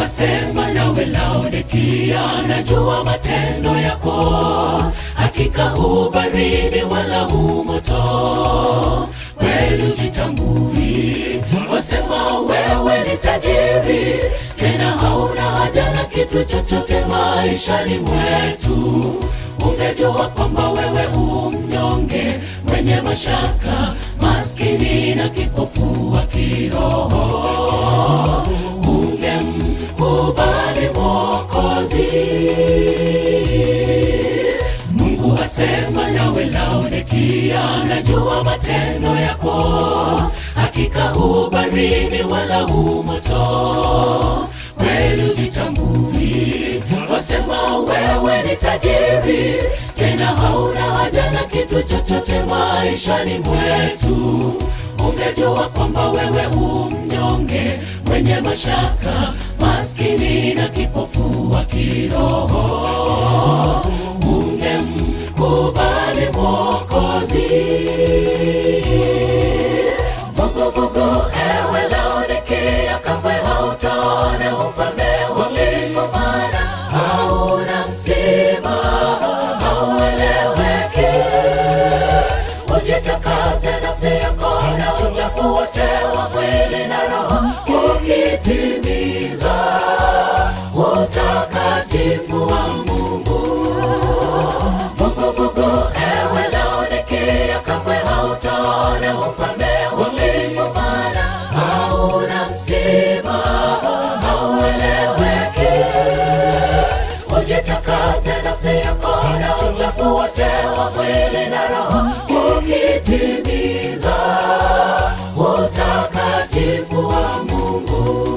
Mungu asema nawe Laodikia, najua matendo yako, hakika hu baridi wala hu moto. Kweli ujitambui, wasema wewe ni tajiri, tena hauna haja na kitu chochote maishani mwetu. Ungejua kwamba wewe hu mnyonge, mwenye mashaka, maskini na kipofu wa kiroho, ungemkubali Mwokozi. Mungu asema nawe Laodikia, najua matendo yako, hakika hu baridi wala hu moto. Kweli ujitambui, wasema wewe ni tajiri, tena hauna haja na kitu chochote maishani mwetu. Ungejua kwamba wewe hu mnyonge, mwenye mashaka, maskini na kipofu wa kiroho, ungemkubali Mwokozi. Vugu vugu ewe Laodikia, kamwe hautaona ufalme wa mbingu, maana hauna msimamo, haueleweki. Ujitakase nafsi yako na uchafu wote wa mwili na roho, ukitimiza utakatifu wa Mungu. Vugu vugu ewe Laodikia, kamwe hautaona ufalme wa mbingu, maana hauna msimamo, haueleweki. Ujitakase nafsi yako na uchafu wote wa mwili na roho, ukitimiza utakatifu wa Mungu.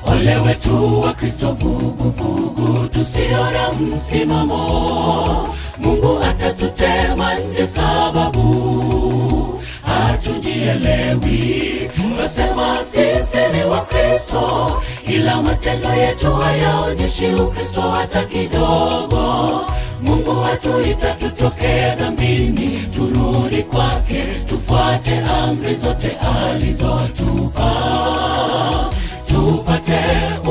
Ole wetu wa Kristo vugu vugu, tusiona msimamo. Mungu atatutema nje sababu hatujielewi. Tunasema sisi ni wa Kristo, ila matendo yetu hayaonyeshi Ukristo hata kidogo. Mungu hatuita tutoke dhambini, turudi kwake, tufuate amri zote alizotupa, tupate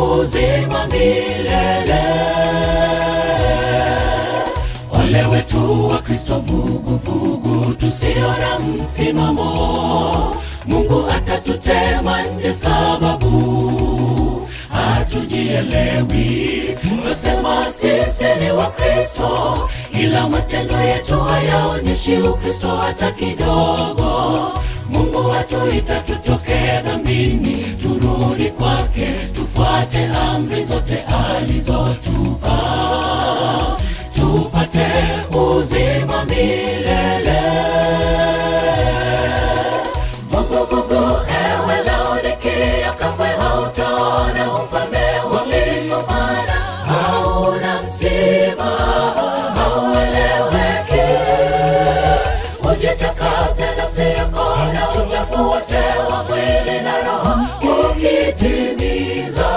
uzima milele. Ole wetu wa Kristo vugu vugu, tusiona msimamo. Mungu atatutema nje sababu hatujielewi. Tunasema sisi ni wa Kristo, ila matendo yetu hayaonyeshi Ukristo hata kidogo. Mungu hatuita tutoke dhambini, turudi kwake, tufuate amri zote alizotupa, tupate uzima milele. Vugu vugu ewe Laodikia, kamwe hautaona ufalme wa mbingu, maana hauna msimamo, haueleweki. Ujitakase nafsi yako na uchafu wote wa mwili na roho, ukitimiza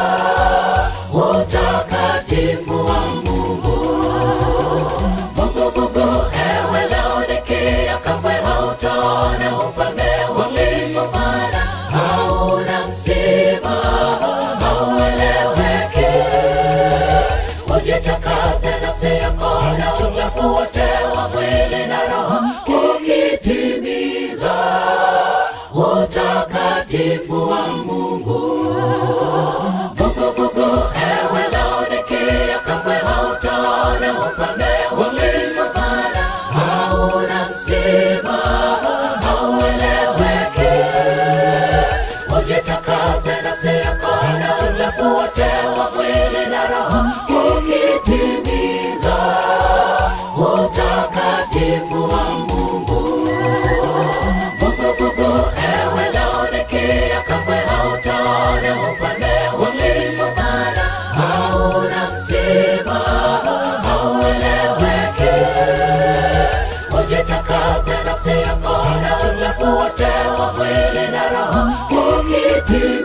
utakatifu wa Mungu. Vugu vugu ewe Laodikia, kamwe hautaona ufalme wa mbingu, maana hauna msimamo, haueleweki. Ujitakase nafsi yako na uchafu wote wa mwili na roho, ukitimiza utakatifu wa Mungu. Vugu vugu ewe Laodikia, kamwe hautaona ufalme wa mbingu, maana hauna msimamo, haueleweki. Ujitakase nafsi yako na uchafu wote wa mwili na roho, ukitimiza utakatifu wa Mungu. Vugu vugu ewe Laodikia, kamwe hautaona ufalme wa mbingu, maana hauna msimamo, haueleweki. nafsi yako na uchafu wote wa mwili na roho, ukitii